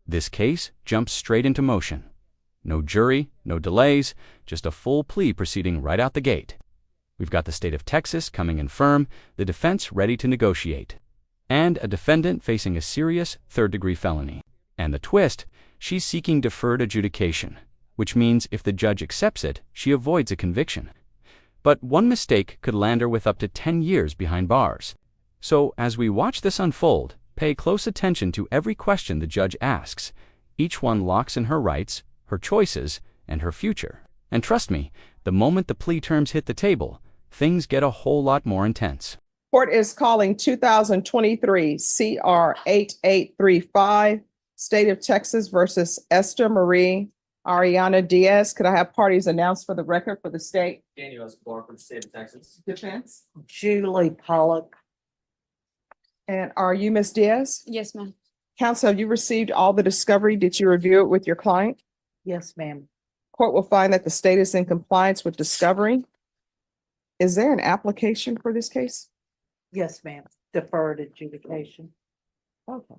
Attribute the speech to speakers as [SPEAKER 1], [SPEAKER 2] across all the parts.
[SPEAKER 1] This case jumps straight into motion. No jury, no delays, just a full plea proceeding right out the gate. We've got the state of Texas coming in firm, the defense ready to negotiate, and a defendant facing a serious third-degree felony. And the twist, she's seeking deferred adjudication, which means if the judge accepts it, she avoids a conviction. But one mistake could land her with up to 10 years behind bars. So as we watch this unfold, pay close attention to every question the judge asks. Each one locks in her rights, her choices, and her future. And trust me, the moment the plea terms hit the table, things get a whole lot more intense.
[SPEAKER 2] Court is calling 2023 CR 8835, State of Texas versus Esther Marie Ariana Diaz. Could I have parties announced for the record for the state?
[SPEAKER 3] Daniel Escobar for the state of Texas.
[SPEAKER 2] Defense.
[SPEAKER 4] Julie Pollock.
[SPEAKER 2] And are you Ms. Diaz?
[SPEAKER 5] Yes, ma'am.
[SPEAKER 2] Counsel, have you received all the discovery? Did you review it with your client?
[SPEAKER 4] Yes, ma'am.
[SPEAKER 2] Court will find that the state is in compliance with discovery. Is there an application for this case?
[SPEAKER 4] Yes, ma'am. Deferred adjudication.
[SPEAKER 2] Okay.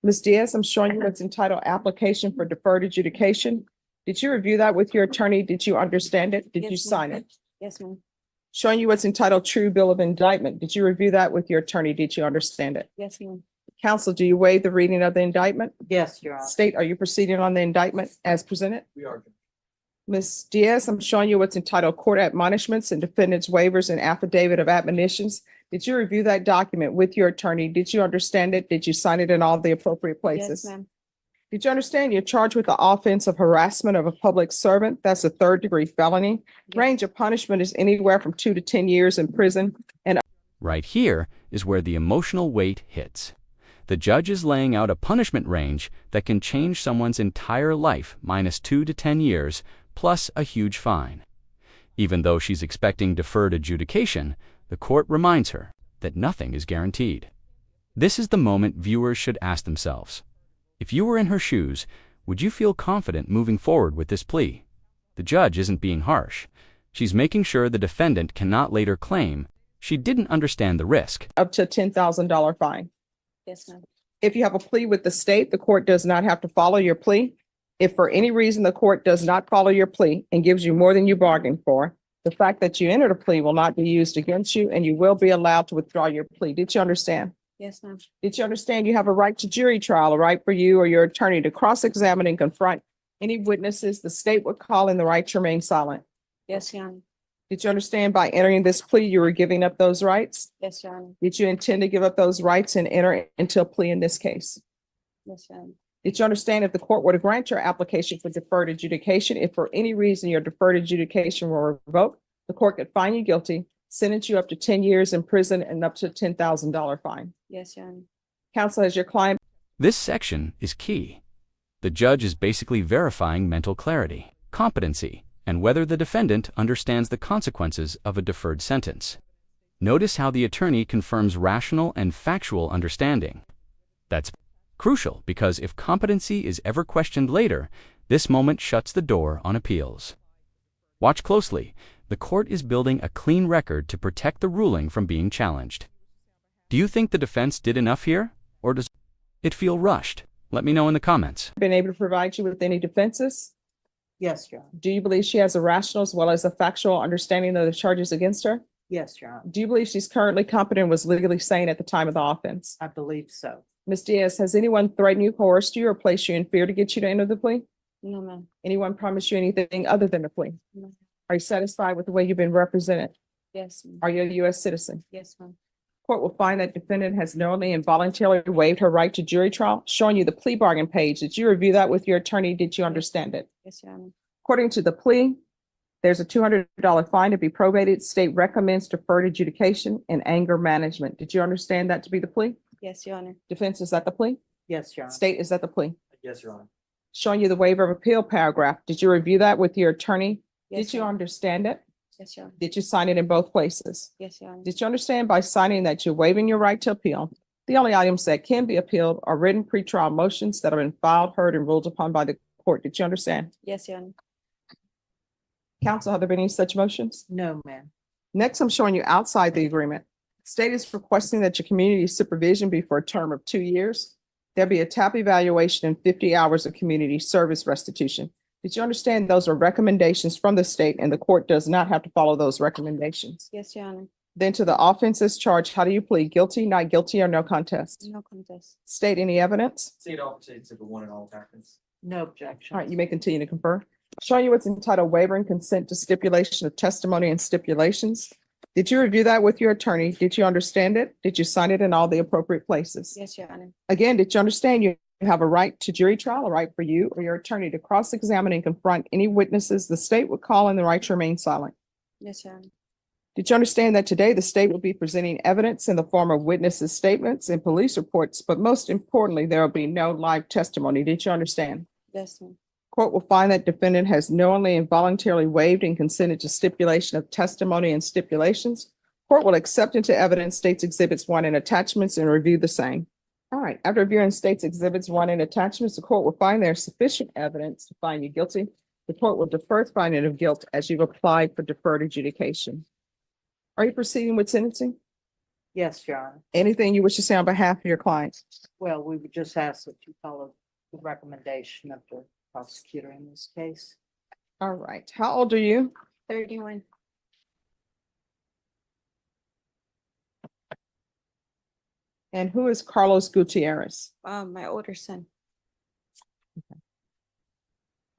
[SPEAKER 2] Ms. Diaz, I'm showing you what's entitled application for deferred adjudication. Did you review that with your attorney? Did you understand it? Did you
[SPEAKER 5] Yes,
[SPEAKER 2] sign
[SPEAKER 5] ma'am.
[SPEAKER 2] it?
[SPEAKER 5] Yes, ma'am.
[SPEAKER 2] Showing you what's entitled true bill of indictment. Did you review that with your attorney? Did you understand it?
[SPEAKER 5] Yes, ma'am.
[SPEAKER 2] Counsel, do you waive the reading of the indictment?
[SPEAKER 4] Yes, Your Honor.
[SPEAKER 2] State, are you proceeding on the indictment as presented?
[SPEAKER 3] We are.
[SPEAKER 2] Ms. Diaz, I'm showing you what's entitled court admonishments and defendant's waivers and affidavit of admonitions. Did you review that document with your attorney? Did you understand it? Did you sign it in all the appropriate places?
[SPEAKER 5] Yes, ma'am.
[SPEAKER 2] Did you understand you're charged with the offense of harassment of a public servant? That's a third-degree felony.
[SPEAKER 5] Yes.
[SPEAKER 2] Range of punishment is anywhere from 2 to 10 years in prison. And
[SPEAKER 1] Right here is where the emotional weight hits. The judge is laying out a punishment range that can change someone's entire life minus 2 to 10 years, plus a huge fine. Even though she's expecting deferred adjudication, the court reminds her that nothing is guaranteed. This is the moment viewers should ask themselves, if you were in her shoes, would you feel confident moving forward with this plea? The judge isn't being harsh. She's making sure the defendant cannot later claim she didn't understand the risk.
[SPEAKER 2] up to a $10,000 fine.
[SPEAKER 5] Yes, ma'am.
[SPEAKER 2] If you have a plea with the state, the court does not have to follow your plea. If for any reason the court does not follow your plea and gives you more than you bargained for, the fact that you entered a plea will not be used against you and you will be allowed to withdraw your plea. Did you understand?
[SPEAKER 5] Yes, ma'am.
[SPEAKER 2] Did you understand you have a right to jury trial, a right for you or your attorney to cross-examine and confront any witnesses the state would call in the right to remain silent?
[SPEAKER 5] Yes, Your Honor.
[SPEAKER 2] Did you understand by entering this plea, you were giving up those rights?
[SPEAKER 5] Yes, Your Honor.
[SPEAKER 2] Did you intend to give up those rights and enter into a plea in this case?
[SPEAKER 5] Yes, Your Honor.
[SPEAKER 2] Did you understand if the court were to grant your application for deferred adjudication, if for any reason your deferred adjudication were revoked, the court could find you guilty, sentence you up to 10 years in prison and up to a $10,000 fine?
[SPEAKER 5] Yes, Your Honor.
[SPEAKER 2] Counsel, has your client
[SPEAKER 1] This section is key. The judge is basically verifying mental clarity, competency, and whether the defendant understands the consequences of a deferred sentence. Notice how the attorney confirms rational and factual understanding. That's crucial because if competency is ever questioned later, this moment shuts the door on appeals. Watch closely. The court is building a clean record to protect the ruling from being challenged. Do you think the defense did enough here, or does it feel rushed? Let me know in the comments.
[SPEAKER 2] been able to provide you with any defenses?
[SPEAKER 4] Yes, Your Honor.
[SPEAKER 2] Do you believe she has a rational as well as a factual understanding of the charges against her?
[SPEAKER 4] Yes, Your Honor.
[SPEAKER 2] Do you believe she's currently competent and was legally sane at the time of the offense?
[SPEAKER 4] I believe so.
[SPEAKER 2] Ms. Diaz, has anyone threatened you, coerced you, or placed you in fear to get you to enter the plea?
[SPEAKER 5] No, ma'am.
[SPEAKER 2] Anyone promised you anything other than the plea?
[SPEAKER 5] No.
[SPEAKER 2] Are you satisfied with the way you've been represented?
[SPEAKER 5] Yes, ma'am.
[SPEAKER 2] Are you a U.S. citizen?
[SPEAKER 5] Yes, ma'am.
[SPEAKER 2] Court will find that defendant has knowingly and voluntarily waived her right to jury trial, showing you the plea bargain page. Did you review that with your attorney? Did you understand it?
[SPEAKER 5] Yes, Your Honor.
[SPEAKER 2] According to the plea, there's a $200 fine to be probated. State recommends deferred adjudication and anger management. Did you understand that to be the plea?
[SPEAKER 5] Yes, Your Honor.
[SPEAKER 2] Defense, is that the plea?
[SPEAKER 4] Yes, Your Honor.
[SPEAKER 2] State, is that the plea?
[SPEAKER 3] Yes, Your Honor.
[SPEAKER 2] Showing you the waiver of appeal paragraph. Did you review that with your attorney?
[SPEAKER 5] Yes,
[SPEAKER 2] Did you
[SPEAKER 5] Your Honor.
[SPEAKER 2] understand it?
[SPEAKER 5] Yes, Your Honor.
[SPEAKER 2] Did you sign it in both places?
[SPEAKER 5] Yes, Your Honor.
[SPEAKER 2] Did you understand by signing that you're waiving your right to appeal? The only items that can be appealed are written pretrial motions that have been filed, heard, and ruled upon by the court. Did you understand?
[SPEAKER 5] Yes, Your Honor.
[SPEAKER 2] Counsel, have there been any such motions?
[SPEAKER 4] No, ma'am.
[SPEAKER 2] Next, I'm showing you outside the agreement. State is requesting that your community supervision be for a term of 2 years. There'll be a TAP evaluation and 50 hours of community service restitution. Did you understand those are recommendations from the state and the court does not have to follow those recommendations?
[SPEAKER 5] Yes, Your Honor.
[SPEAKER 2] Then to the offenses charged, how do you plead? Guilty, not guilty, or no contest?
[SPEAKER 5] No contest.
[SPEAKER 2] State any evidence?
[SPEAKER 3] State officer exhibit one in all attachments.
[SPEAKER 4] No objection.
[SPEAKER 2] All right, you may continue to confer. Showing you what's entitled waiver and consent to stipulation of testimony and stipulations. Did you review that with your attorney? Did you understand it? Did you sign it in all the appropriate places?
[SPEAKER 5] Yes, Your Honor.
[SPEAKER 2] Again, did you understand you have a right to jury trial, a right for you or your attorney to cross-examine and confront any witnesses the state would call and the right to remain silent?
[SPEAKER 5] Yes, Your Honor.
[SPEAKER 2] Did you understand that today the state will be presenting evidence in the form of witnesses' statements and police reports, but most importantly, there will be no live testimony? Did you understand?
[SPEAKER 5] Yes, ma'am.
[SPEAKER 2] Court will find that defendant has knowingly and voluntarily waived and consented to stipulation of testimony and stipulations. Court will accept into evidence states exhibits 1 and attachments and review the same. All right, after reviewing states exhibits 1 and attachments, the court will find there is sufficient evidence to find you guilty. The court will defer finding of guilt as you've applied for deferred adjudication. Are you proceeding with sentencing?
[SPEAKER 4] Yes, Your Honor.
[SPEAKER 2] Anything you wish to say on behalf of your client?
[SPEAKER 4] Well, we would just ask that you follow the recommendation of the prosecutor in this case.
[SPEAKER 2] All right, how old are you?
[SPEAKER 5] 31.
[SPEAKER 2] And who is Carlos Gutierrez?
[SPEAKER 5] My older son.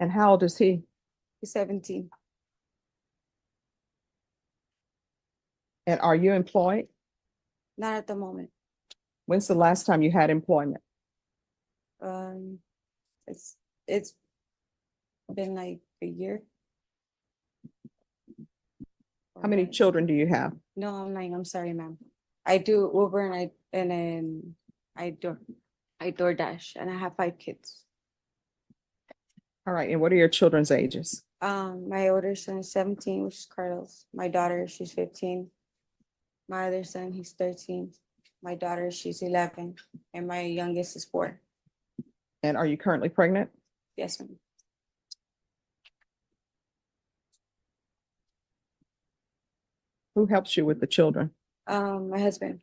[SPEAKER 2] And how old is he?
[SPEAKER 5] He's 17.
[SPEAKER 2] And are you employed?
[SPEAKER 5] Not at the moment.
[SPEAKER 2] When's the last time you had employment?
[SPEAKER 5] Um, it's been like a year.
[SPEAKER 2] How many children do you have?
[SPEAKER 5] No, I'm sorry, ma'am. I do Uber and then I DoorDash and I have 5 kids.
[SPEAKER 2] All right, and what are your children's ages?
[SPEAKER 5] My older son is 17, which is Carlos. My daughter, she's 15. My other son, he's 13. My daughter, she's 11, and my youngest is 4.
[SPEAKER 2] And are you currently pregnant?
[SPEAKER 5] Yes, ma'am.
[SPEAKER 2] Who helps you with the children?
[SPEAKER 5] My husband.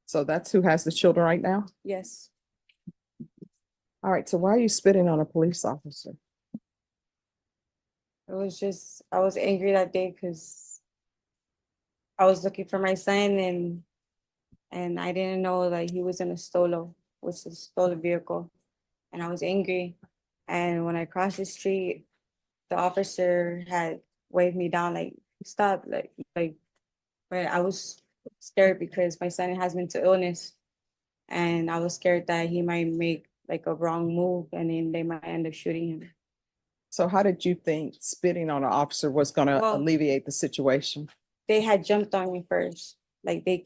[SPEAKER 2] So that's who has the children right now?
[SPEAKER 5] Yes.
[SPEAKER 2] All right, so why are you spitting on a police officer?
[SPEAKER 5] I was angry that day because I was looking for my son and I didn't know that he was in a stolo, which is a stolen vehicle. And I was angry. And when I crossed the street, the officer had waved me down, like, stop, like, but I was scared because my son has mental illness. And I was scared that he might make like a wrong move and then they might end up shooting him.
[SPEAKER 2] So how did you think spitting on an officer was gonna
[SPEAKER 5] Well,
[SPEAKER 2] alleviate the situation?
[SPEAKER 5] They had jumped on me first, like they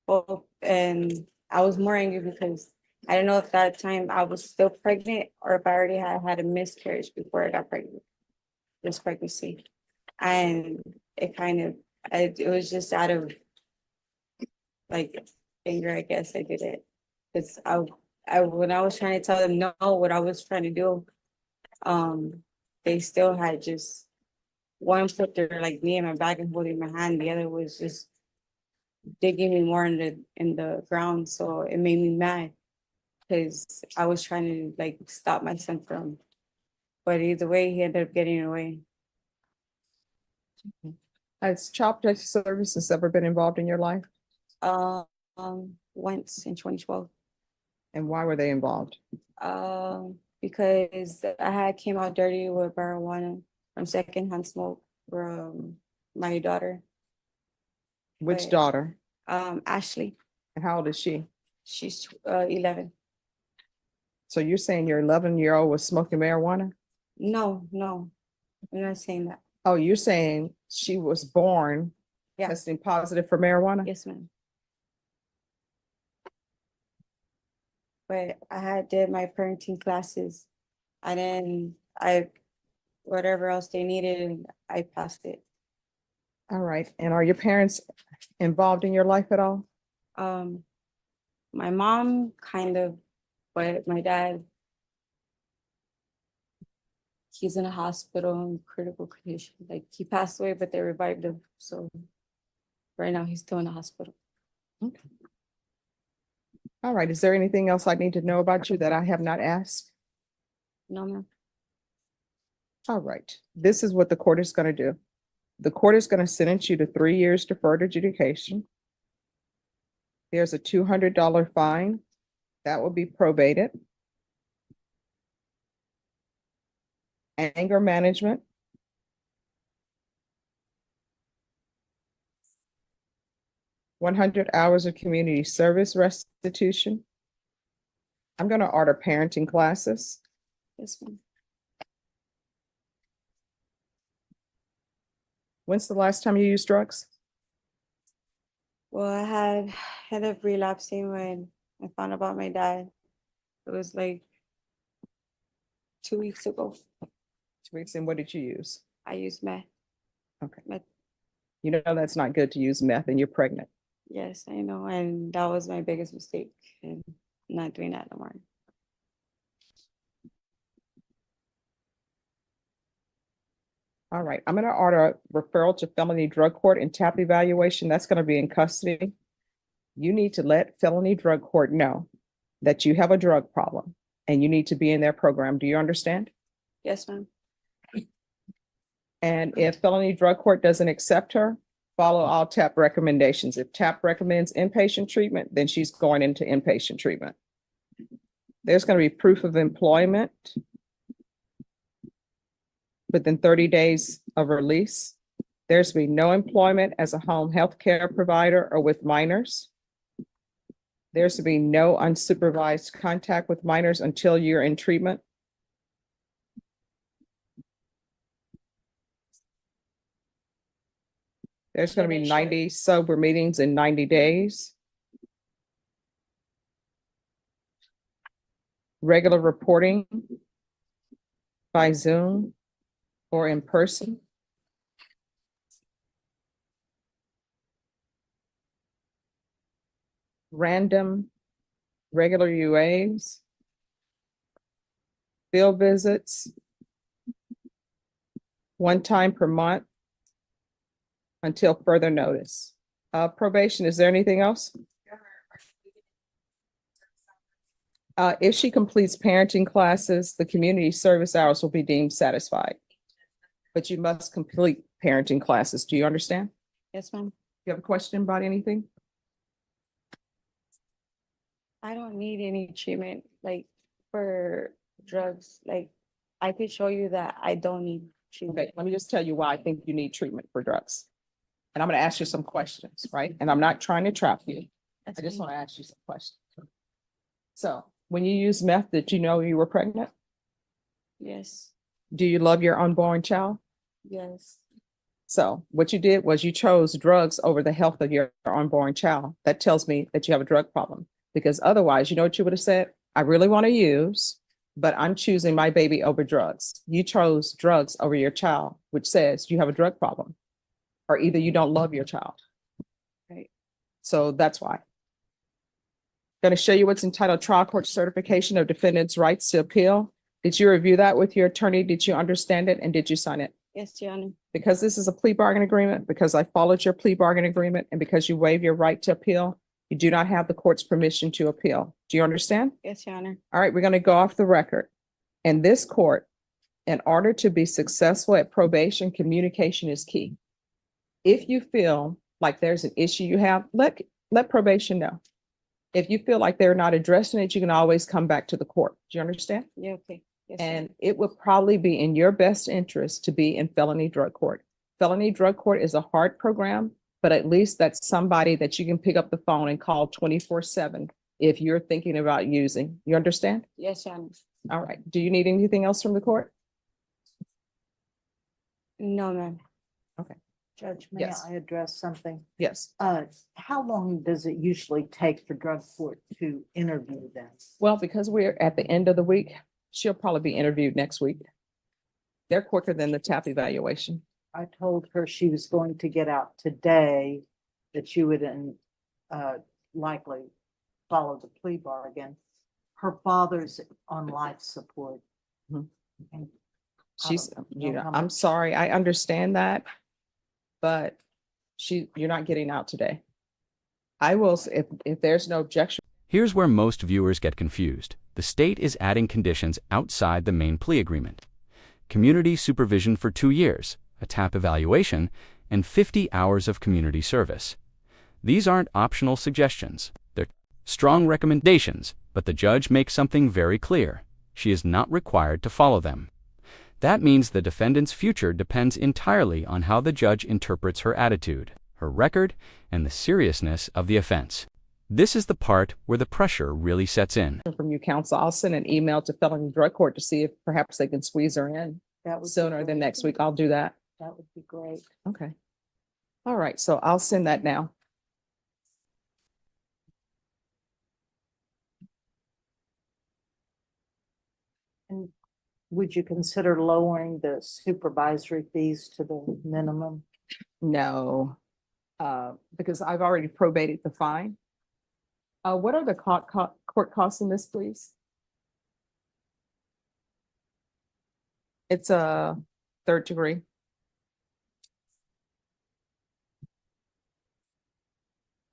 [SPEAKER 5] both, and I was more angry because I don't know if that time I was still pregnant or if I already had a miscarriage before I got pregnant, this pregnancy. And it was just out of like anger, I guess I did it. Because when I was trying to tell them no, what I was trying to do, they still had just one put their like knee in my back and holding my hand. The other was just digging me more in the ground. So it made me mad because I was trying to like stop my son from. But either way, he ended up getting away.
[SPEAKER 2] Has Child Protective Services ever been involved in your life?
[SPEAKER 5] Once in 2012.
[SPEAKER 2] And why were they involved?
[SPEAKER 5] Because I had came out dirty with marijuana from secondhand smoke from my daughter.
[SPEAKER 2] Which
[SPEAKER 5] Right.
[SPEAKER 2] daughter?
[SPEAKER 5] Ashley.
[SPEAKER 2] And how old is she?
[SPEAKER 5] She's 11.
[SPEAKER 2] So you're saying your 11-year-old was smoking marijuana?
[SPEAKER 5] No, I'm not saying that.
[SPEAKER 2] Oh, you're saying she was born
[SPEAKER 5] Yeah.
[SPEAKER 2] testing positive for marijuana?
[SPEAKER 5] Yes, ma'am. But I did my parenting classes and then whatever else they needed, I passed it.
[SPEAKER 2] All right. And are your parents involved in your life at all?
[SPEAKER 5] My mom kind of, but my dad, he's in a hospital in critical condition. Like he passed away, but they revived him. So right now he's still in the hospital.
[SPEAKER 2] All All right, is there anything else I need to know about you that I have not asked?
[SPEAKER 5] No, ma'am.
[SPEAKER 2] All right, this is what the court is gonna do. The court is gonna sentence you to 3 years deferred adjudication. There's a $200 fine that will be probated. Anger management. $100 of community service restitution. I'm gonna order parenting classes.
[SPEAKER 5] Yes, ma'am.
[SPEAKER 2] When's the last time you used drugs?
[SPEAKER 5] Well, I had had a relapsing when I found out about my dad. It was like 2 weeks ago.
[SPEAKER 2] 2 weeks, and what did you use?
[SPEAKER 5] I used meth.
[SPEAKER 2] Okay.
[SPEAKER 5] Meth.
[SPEAKER 2] You know that's not good to use meth and you're pregnant.
[SPEAKER 5] Yes, I know, and that was my biggest mistake, and not doing that no more.
[SPEAKER 2] All right, I'm gonna order a referral to felony drug court and TAP evaluation. That's gonna be in custody. You need to let felony drug court know that you have a drug problem and you need to be in their program. Do you understand?
[SPEAKER 5] Yes, ma'am.
[SPEAKER 2] And if felony drug court doesn't accept her, follow all TAP recommendations. If TAP recommends inpatient treatment, then she's going into inpatient treatment. There's going to be proof of employment within 30 days of release. There's to be no employment as a home health care provider or with minors. There's to be no unsupervised contact with minors until you're in treatment. There's going to be 90 sober meetings in 90 days. Regular reporting by Zoom or in person. Random, regular UAs. Field visits. One time per month until further notice. Probation, is there anything else? If she completes parenting classes, the community service hours will be deemed satisfied. But you must complete parenting classes. Do you understand?
[SPEAKER 5] Yes, ma'am.
[SPEAKER 2] You have a question about anything?
[SPEAKER 5] I don't need any treatment like for drugs. Like I could show you that I don't need treatment.
[SPEAKER 2] Okay, let me just tell you why I think you need treatment for drugs. And I'm going to ask you some questions, right? And I'm not trying to trap you.
[SPEAKER 5] That's
[SPEAKER 2] I just
[SPEAKER 5] fine.
[SPEAKER 2] want to ask you some questions. So when you use meth, did you know you were pregnant?
[SPEAKER 5] Yes,
[SPEAKER 2] Do you love your unborn child?
[SPEAKER 5] yes,
[SPEAKER 2] So what you did was you chose drugs over the health of your unborn child. That tells me that you have a drug problem. Because otherwise, you know what you would have said? I really want to use, but I'm choosing my baby over drugs. You chose drugs over your child, which says you have a drug problem. Or either you don't love your child.
[SPEAKER 5] right.
[SPEAKER 2] So that's why. Going to show you what's entitled Trial Court Certification of Defendant's Rights to Appeal. Did you review that with your attorney? Did you understand it? And did you sign it?
[SPEAKER 5] Yes, Your Honor.
[SPEAKER 2] Because this is a plea bargain agreement, because I followed your plea bargain agreement, and because you waive your right to appeal, you do not have the court's permission to appeal. Do you understand?
[SPEAKER 5] Yes, Your Honor.
[SPEAKER 2] All right, we're going to go off the record. In this court, in order to be successful at probation, communication is key. If you feel like there's an issue you have, let probation know. If you feel like they're not addressing it, you can always come back to the court. Do you understand?
[SPEAKER 5] Yeah, okay. Yes, Your
[SPEAKER 2] And it would probably be in your best interest to be in felony drug court. Felony drug court is a hard program, but at least that's somebody that you can pick up the phone and call 24/7 if you're thinking about using. You understand?
[SPEAKER 5] Yes, Your Honor.
[SPEAKER 2] All right. Do you need anything else from the court?
[SPEAKER 5] No, ma'am.
[SPEAKER 4] Judge, may
[SPEAKER 2] Yes.
[SPEAKER 4] I address something?
[SPEAKER 2] Yes.
[SPEAKER 4] How long does it usually take for drug court to interview them?
[SPEAKER 2] Well, because we're at the end of the week, she'll probably be interviewed next week. They're quicker than the TAP evaluation.
[SPEAKER 4] I told her she was going to get out today, that you would likely follow the plea bargain. Her father's on life support.
[SPEAKER 2] Mhm.
[SPEAKER 4] And I
[SPEAKER 2] She's,
[SPEAKER 4] don't
[SPEAKER 2] you know,
[SPEAKER 4] how
[SPEAKER 2] I'm
[SPEAKER 4] much-
[SPEAKER 2] sorry, I understand that, but you're not getting out today. I will, if there's no objection,
[SPEAKER 1] Here's where most viewers get confused. The state is adding conditions outside the main plea agreement. Community supervision for 2 years, a TAP evaluation, and 50 hours of community service. These aren't optional suggestions. They're strong recommendations, but the judge makes something very clear. She is not required to follow them. That means the defendant's future depends entirely on how the judge interprets her attitude, her record, and the seriousness of the offense. This is the part where the pressure really sets in.
[SPEAKER 2] From you, counsel, I'll send an email to felony drug court to see if perhaps they can squeeze her in
[SPEAKER 4] That would be
[SPEAKER 2] sooner than
[SPEAKER 4] great.
[SPEAKER 2] next week. I'll do that.
[SPEAKER 4] That would be great.
[SPEAKER 2] Okay. All right, so I'll send that now.
[SPEAKER 4] And would you consider lowering the supervisory fees to the minimum?
[SPEAKER 2] No, because I've already probated the fine. What are the court costs in this, please? It's a 3rd degree.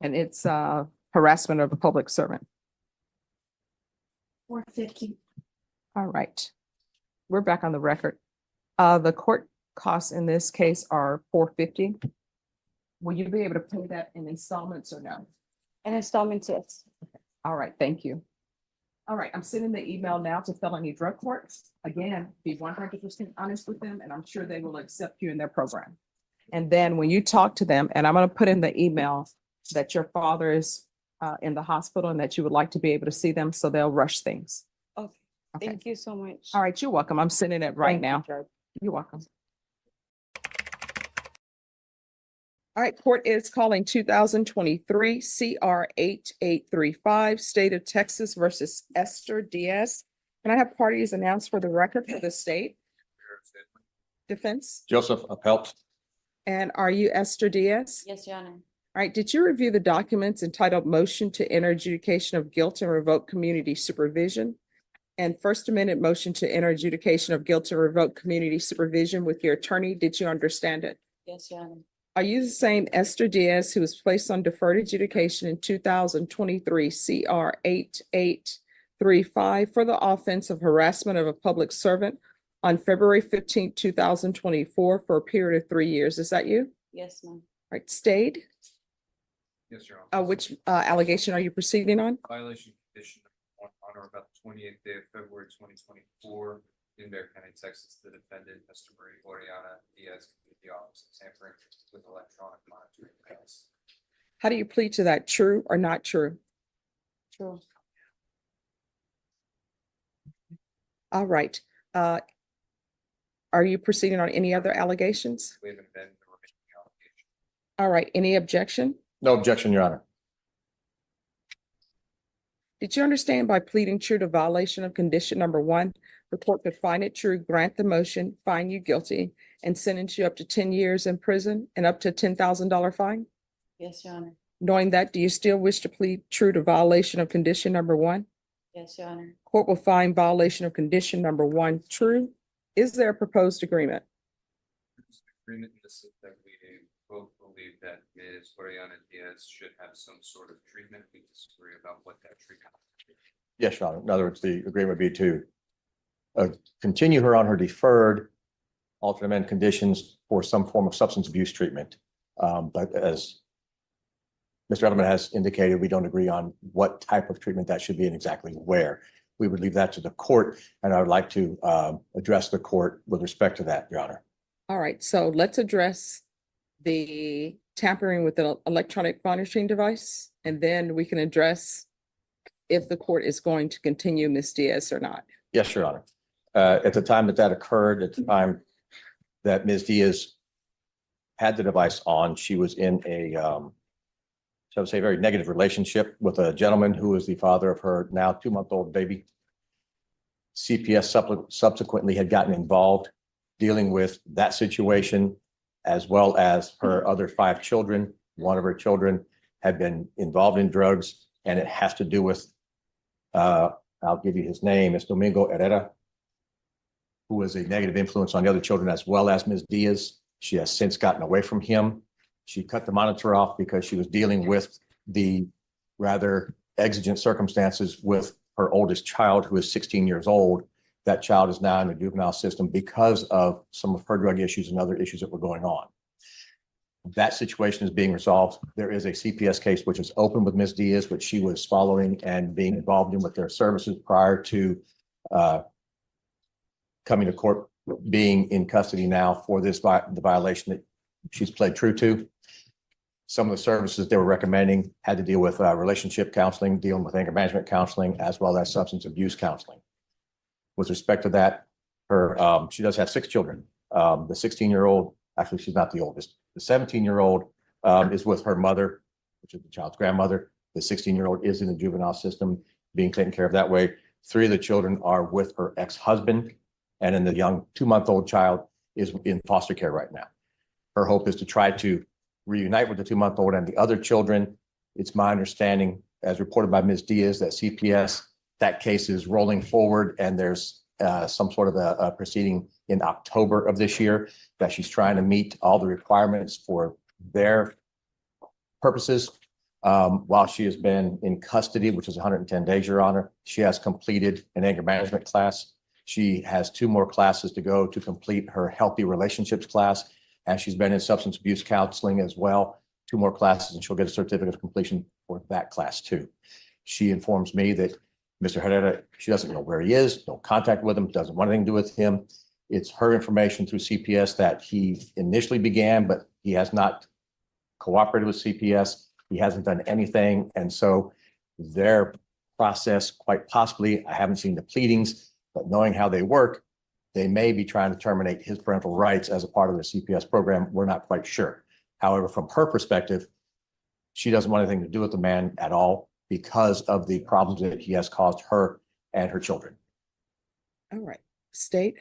[SPEAKER 2] And it's harassment of a public servant.
[SPEAKER 5] 450.
[SPEAKER 2] All right. We're back on the record. The court costs in this case are $450. Will you be able to pay that in installments or no?
[SPEAKER 5] And installments, yes.
[SPEAKER 2] All right, thank you. All right, I'm sending the email now to felony drug courts. Again, be 100% honest with them, and I'm sure they will accept you in their program. And then when you talk to them, and I'm going to put in the email that your father is in the hospital and that you would like to be able to see them, so they'll rush things.
[SPEAKER 5] Okay,
[SPEAKER 2] Okay.
[SPEAKER 5] thank you so much.
[SPEAKER 2] All right, you're welcome. I'm sending it right
[SPEAKER 4] Thank you,
[SPEAKER 2] now.
[SPEAKER 4] Judge.
[SPEAKER 2] You're welcome. All right, court is calling 2023 CR 8835, State of Texas versus Esther Diaz. Can I have parties announced for the record for the state? Defense.
[SPEAKER 6] Joseph Appelt.
[SPEAKER 2] And are you Esther Diaz?
[SPEAKER 5] Yes, Your Honor.
[SPEAKER 2] All right, did you review the documents entitled Motion to Enter Adjudication of Guilt and Revoke Community Supervision and First Amendment Motion to Enter Adjudication of Guilt and Revoke Community Supervision with your attorney? Did you understand it?
[SPEAKER 5] Yes, Your Honor.
[SPEAKER 2] Are you the same Esther Diaz who was placed on deferred adjudication in 2023 CR 8835 for the offense of harassment of a public servant on February 15th, 2024 for a period of 3 years? Is that you?
[SPEAKER 5] Yes, ma'am.
[SPEAKER 2] All right, stayed.
[SPEAKER 3] Yes, Your Honor.
[SPEAKER 2] Which allegation are you proceeding on?
[SPEAKER 3] Violation condition on or about the 28th day of February 2024 in Bear County, Texas, the defendant, Mr. Marie Oriana Diaz, community office tampering with electronic monitoring device.
[SPEAKER 2] How do you plead to that? True or not true?
[SPEAKER 5] True.
[SPEAKER 2] All right. Are you proceeding on any other allegations?
[SPEAKER 3] We haven't been the remaining allegation.
[SPEAKER 2] All right, any objection?
[SPEAKER 6] No objection, Your Honor.
[SPEAKER 2] Did you understand by pleading true to violation of condition number 1, the court could find it true, grant the motion, find you guilty, and sentence you up to 10 years in prison and up to $10,000 fine?
[SPEAKER 5] Yes, Your Honor.
[SPEAKER 2] Knowing that, do you still wish to plead true to violation of condition number 1?
[SPEAKER 5] Yes, Your Honor.
[SPEAKER 2] Court will find violation of condition number 1 true. Is there a proposed agreement?
[SPEAKER 3] There's an agreement in this that we both believe that Ms. Oriana Diaz should have some sort of treatment. We disagree about what that treatment is.
[SPEAKER 6] Yes, Your Honor. In other words, the agreement would be to continue her on her deferred alternate amendment conditions for some form of substance abuse treatment. But as Mr. Edelman has indicated, we don't agree on what type of treatment that should be and exactly where. We would leave that to the court, and I would like to address the court with respect to that, Your Honor.
[SPEAKER 2] All right, so let's address the tampering with the electronic monitoring device, and then we can address if the court is going to continue Ms. Diaz or not.
[SPEAKER 6] Yes, Your Honor. At the time that occurred, at the time that Ms. Diaz had the device on, she was in a, shall we say, very negative relationship with a gentleman who was the father of her now 2-month-old baby. CPS subsequently had gotten involved dealing with that situation, as well as her other 5 children. One of her children had been involved in drugs, and it has to do with, I'll give you his name, it's Domingo Herrera, who was a negative influence on the other children as well as Ms. Diaz. She has since gotten away from him. She cut the monitor off because she was dealing with the rather exigent circumstances with her oldest child, who is 16 years old. That child is now in the juvenile system because of some of her drug issues and other issues that were going on. That situation is being resolved. There is a CPS case which is open with Ms. Diaz, which she was following and being involved in with their services prior to coming to court, being in custody now for this the violation that she's pled true to. Some of the services they were recommending had to deal with relationship counseling, dealing with anger management counseling, as well as substance abuse counseling. With respect to that, she does have 6 children. The 16-year-old, actually, she's not the oldest. The 17-year-old is with her mother, which is the child's grandmother. The 16-year-old is in the juvenile system, being taken care of that way. 3 of the children are with her ex-husband, and then the young 2-month-old child is in foster care right now. Her hope is to try to reunite with the 2-month-old and the other children. It's my understanding, as reported by Ms. Diaz, that CPS, that case is rolling forward, and there's some sort of a proceeding in October of this year that she's trying to meet all the requirements for their purposes. While she has been in custody, which is 110 days, Your Honor, she has completed an anger management class. She has 2 more classes to go to complete her healthy relationships class. And she's been in substance abuse counseling as well, 2 more classes, and she'll get a certificate of completion for that class too. She informs me that Mr. Herrera, she doesn't know where he is, no contact with him, doesn't want anything to do with him. It's her information through CPS that he initially began, but he has not cooperated with CPS. He hasn't done anything. And so their process, quite possibly, I haven't seen the pleadings, but knowing how they work, they may be trying to terminate his parental rights as a part of the CPS program. We're not quite sure. However, from her perspective, she doesn't want anything to do with the man at all because of the problems that he has caused her and her children.
[SPEAKER 2] All right. State,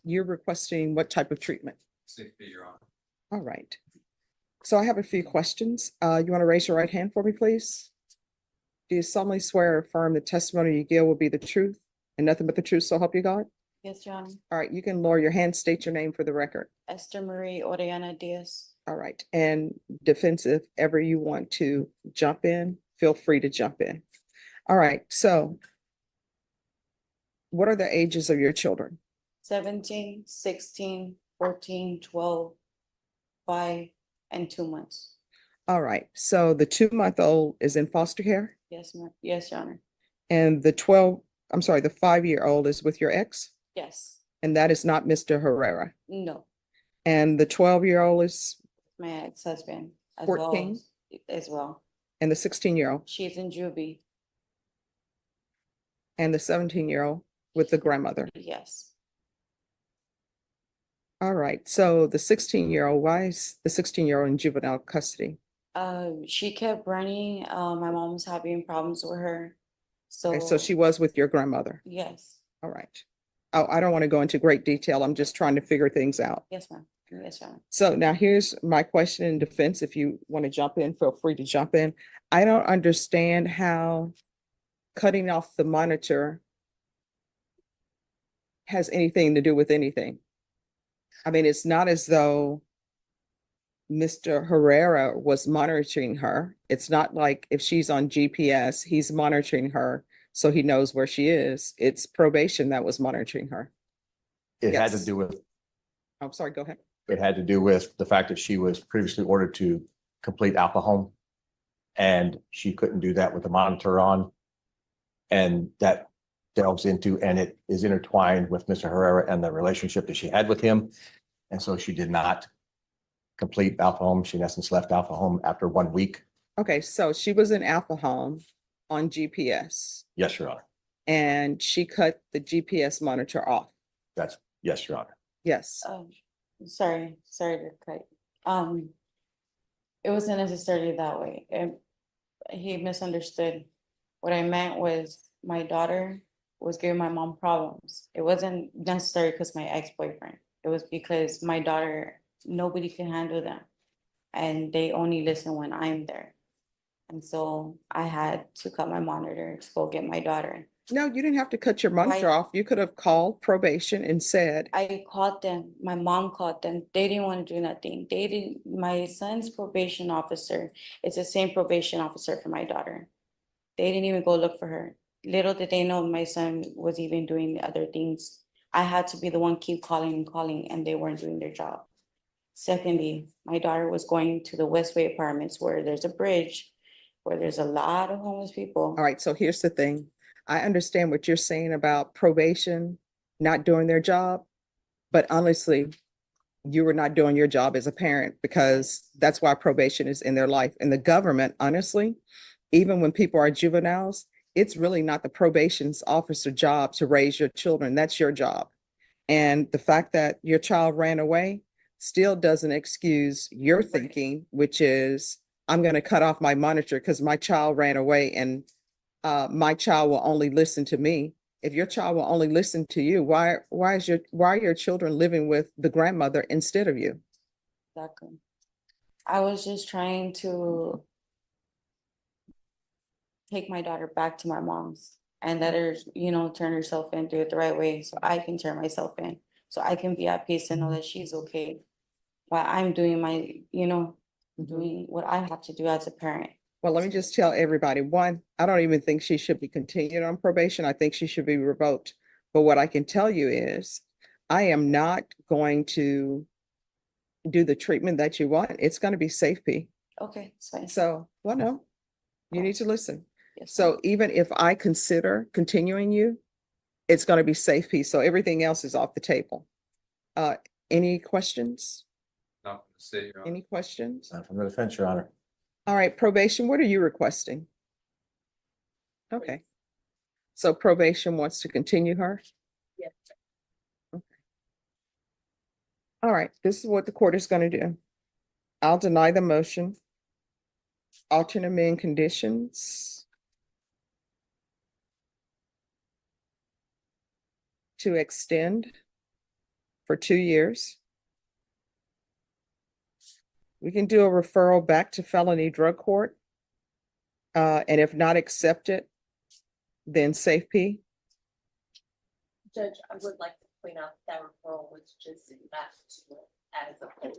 [SPEAKER 2] you're requesting what type of treatment?
[SPEAKER 3] Safety, Your Honor.
[SPEAKER 2] All right. So I have a few questions. You want to raise your right hand for me, please? Do you solemnly swear or affirm the testimony you give will be the truth and nothing but the truth, so help you God?
[SPEAKER 5] Yes, Your Honor.
[SPEAKER 2] All right, you can lower your hand, state your name for the record.
[SPEAKER 5] Esther Marie Oriana Diaz.
[SPEAKER 2] All right, and defense, if ever you want to jump in, feel free to jump in. All right, so what are the ages of your children?
[SPEAKER 5] 17, 16, 14, 12, 5, and 2 months.
[SPEAKER 2] All right, so the 2-month-old is in foster care
[SPEAKER 5] Yes, ma'am. Yes, Your Honor.
[SPEAKER 2] and the 5-year-old is with your ex,
[SPEAKER 5] Yes.
[SPEAKER 2] and that is not Mr. Herrera.
[SPEAKER 5] No,
[SPEAKER 2] And the 12-year-old is,
[SPEAKER 5] my ex-husband as
[SPEAKER 2] 14?
[SPEAKER 5] well.
[SPEAKER 2] and the 16-year-old,
[SPEAKER 5] She's in juvie.
[SPEAKER 2] and the 17-year-old with the grandmother.
[SPEAKER 5] Yes.
[SPEAKER 2] All right, so the 16-year-old, why is the 16-year-old in juvenile custody?
[SPEAKER 5] She kept running. My mom was having problems with her.
[SPEAKER 2] Okay, so she was with your grandmother.
[SPEAKER 5] Yes.
[SPEAKER 2] All right. Oh, I don't want to go into great detail. I'm just trying to figure things out.
[SPEAKER 5] Yes, ma'am. Yes, Your Honor.
[SPEAKER 2] So now here's my question in defense. If you want to jump in, feel free to jump in. I don't understand how cutting off the monitor has anything to do with anything. I mean, it's not as though Mr. Herrera was monitoring her. It's not like if she's on GPS, he's monitoring her so he knows where she is. It's probation that was monitoring her.
[SPEAKER 6] It had to
[SPEAKER 2] Yes.
[SPEAKER 6] do with,
[SPEAKER 2] I'm sorry, go ahead.
[SPEAKER 6] it had to do with the fact that she was previously ordered to complete Alpha Home. And she couldn't do that with the monitor on. And that delves into, and it is intertwined with Mr. Herrera and the relationship that she had with him. And so she did not complete Alpha Home. She in essence left Alpha Home after 1 week.
[SPEAKER 2] Okay, so she was in Alpha Home on GPS
[SPEAKER 6] Yes, Your Honor.
[SPEAKER 2] and she cut the GPS monitor off.
[SPEAKER 6] Yes, Your Honor.
[SPEAKER 2] Yes.
[SPEAKER 5] Sorry to cut. It wasn't necessarily that way. He misunderstood. What I meant was my daughter was giving my mom problems. It wasn't necessary because my ex-boyfriend. It was because my daughter, nobody can handle them. And they only listen when I'm there. And so I had to cut my monitor to go get my daughter.
[SPEAKER 2] No, you didn't have to cut your monitor
[SPEAKER 5] Why-
[SPEAKER 2] off. You could have called probation and said,
[SPEAKER 5] I called them, my mom called them, they didn't want to do nothing. They didn't, my son's probation officer is the same probation officer for my daughter. They didn't even go look for her. Little did they know my son was even doing other things. I had to be the one keep calling and calling, and they weren't doing their job. Secondly, my daughter was going to the Westway Apartments where there's a bridge, where there's a lot of homeless people.
[SPEAKER 2] All right, so here's the thing. I understand what you're saying about probation not doing their job, but honestly, you were not doing your job as a parent because that's why probation is in their life. And the government, honestly, even when people are juveniles, it's really not the probation's officer job to raise your children. That's your job. And the fact that your child ran away still doesn't excuse your thinking, which is, I'm going to cut off my monitor because my child ran away and my child will only listen to me. If your child will only listen to you, why are your children living with the grandmother instead of you?
[SPEAKER 5] Exactly. I was just trying to take my daughter back to my mom's and let her, turn herself in, do it the right way, so I can turn myself in, so I can be at peace and know that she's okay. While I'm doing my, doing what I have to do as a parent.
[SPEAKER 2] Well, let me just tell everybody, one, I don't even think she should be continued on probation. I think she should be revoked. But what I can tell you is, I am not going to do the treatment that you want. It's going to be safety.
[SPEAKER 5] Okay, it's fine.
[SPEAKER 2] So, well, no, you need to listen.
[SPEAKER 5] Yes,
[SPEAKER 2] So even if I consider continuing you, it's going to be safety. So everything else is off the table. Any questions?
[SPEAKER 3] Not from the state, Your Honor.
[SPEAKER 2] Any questions?
[SPEAKER 6] Not from the defense, Your Honor.
[SPEAKER 2] All right, probation, what are you requesting? Okay. So probation wants to continue her?
[SPEAKER 5] Yes.
[SPEAKER 2] Okay. All right, this is what the court is going to do. I'll deny the motion. Alternate amend conditions to extend for 2 years. We can do a referral back to felony drug court. And if not accepted, then safe P.
[SPEAKER 7] Judge, I would like to point out that referral was just back to as a whole.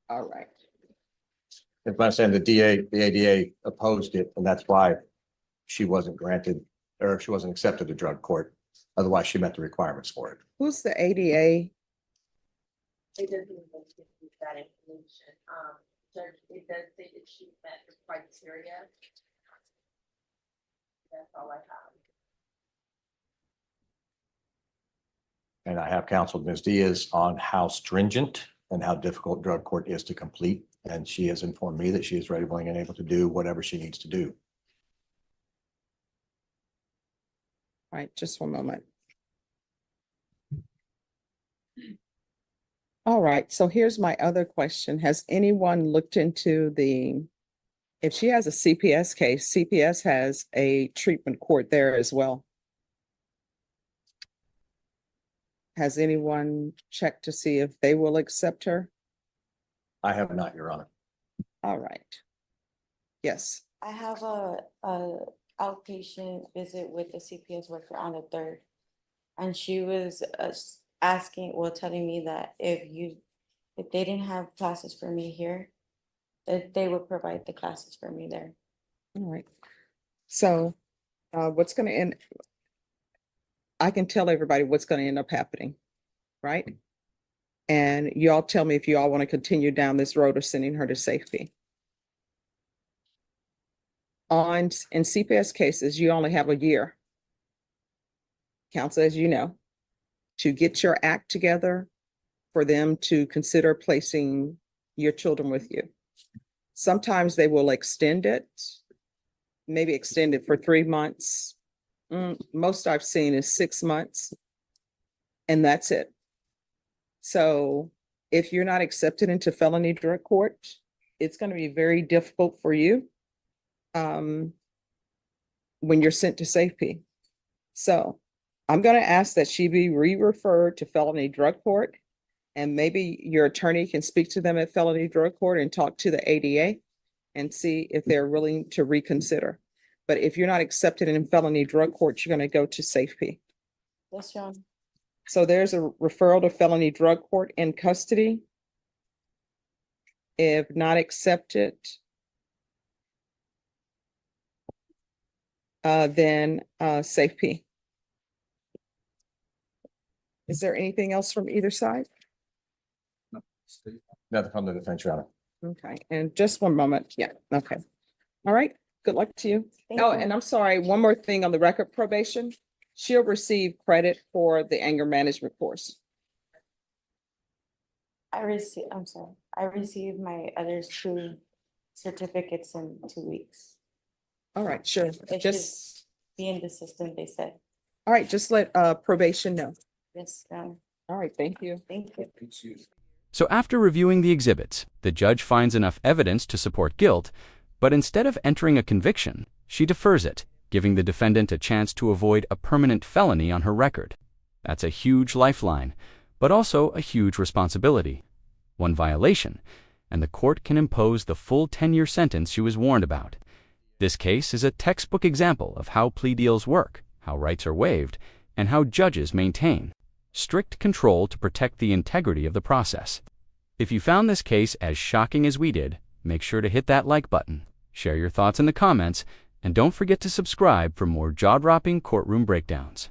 [SPEAKER 2] All right.
[SPEAKER 6] If I'm saying the ADA opposed it, and that's why she wasn't granted, or she wasn't accepted to drug court. Otherwise, she met the requirements for it.
[SPEAKER 2] Who's the ADA?
[SPEAKER 7] It doesn't even give you that information. Judge, it does say that she met the criteria. That's all I have.
[SPEAKER 6] And I have counseled Ms. Diaz on how stringent and how difficult drug court is to complete. And she has informed me that she is ready, willing, and able to do whatever she needs to do.
[SPEAKER 2] All right, just one moment. All right, so here's my other question. Has anyone looked into if she has a CPS case, CPS has a treatment court there as well. Has anyone checked to see if they will accept her?
[SPEAKER 6] I have not, Your Honor.
[SPEAKER 2] All right. Yes,
[SPEAKER 5] I have a outpatient visit with the CPS worker on the 3rd. And she was telling me that if they didn't have classes for me here, that they would provide the classes for me there.
[SPEAKER 2] all right. So what's going to end? I can tell everybody what's going to end up happening, right? And y'all tell me if you all want to continue down this road of sending her to safety. In CPS cases, you only have a year, counsel, as you know, to get your act together for them to consider placing your children with you. Sometimes they will extend it, maybe extend it for 3 months. Most I've seen is 6 months, and that's it. So if you're not accepted into felony drug court, it's going to be very difficult for you when you're sent to safety. So I'm going to ask that she be re-referred to felony drug court, and maybe your attorney can speak to them at felony drug court and talk to the ADA and see if they're willing to reconsider. But if you're not accepted in felony drug court, you're going to go to safety.
[SPEAKER 5] Yes, Your Honor.
[SPEAKER 2] So there's a referral to felony drug court in custody. If not accepted, than safety. Is there anything else from either side?
[SPEAKER 6] Nothing from the defense, Your Honor.
[SPEAKER 2] Okay, and just one moment. Yeah, okay. All right, good luck to you.
[SPEAKER 5] Thank
[SPEAKER 2] Oh,
[SPEAKER 5] you.
[SPEAKER 2] and I'm sorry, one more thing on the record probation. She'll receive credit for the anger management course.
[SPEAKER 5] I'm sorry, I received my other two certificates in 2 weeks.
[SPEAKER 2] All right, sure.
[SPEAKER 5] It should
[SPEAKER 2] Just,
[SPEAKER 5] be in the system, they said.
[SPEAKER 2] all right, just let probation know.
[SPEAKER 5] Yes,
[SPEAKER 2] All right, thank you.
[SPEAKER 5] thank you.
[SPEAKER 1] So after reviewing the exhibits, the judge finds enough evidence to support guilt, but instead of entering a conviction, she defers it, giving the defendant a chance to avoid a permanent felony on her record. That's a huge lifeline, but also a huge responsibility. One violation, and the court can impose the full 10-year sentence she was warned about. This case is a textbook example of how plea deals work, how rights are waived, and how judges maintain strict control to protect the integrity of the process. If you found this case as shocking as we did, make sure to hit that like button, share your thoughts in the comments, and don't forget to subscribe for more jaw-dropping courtroom breakdowns.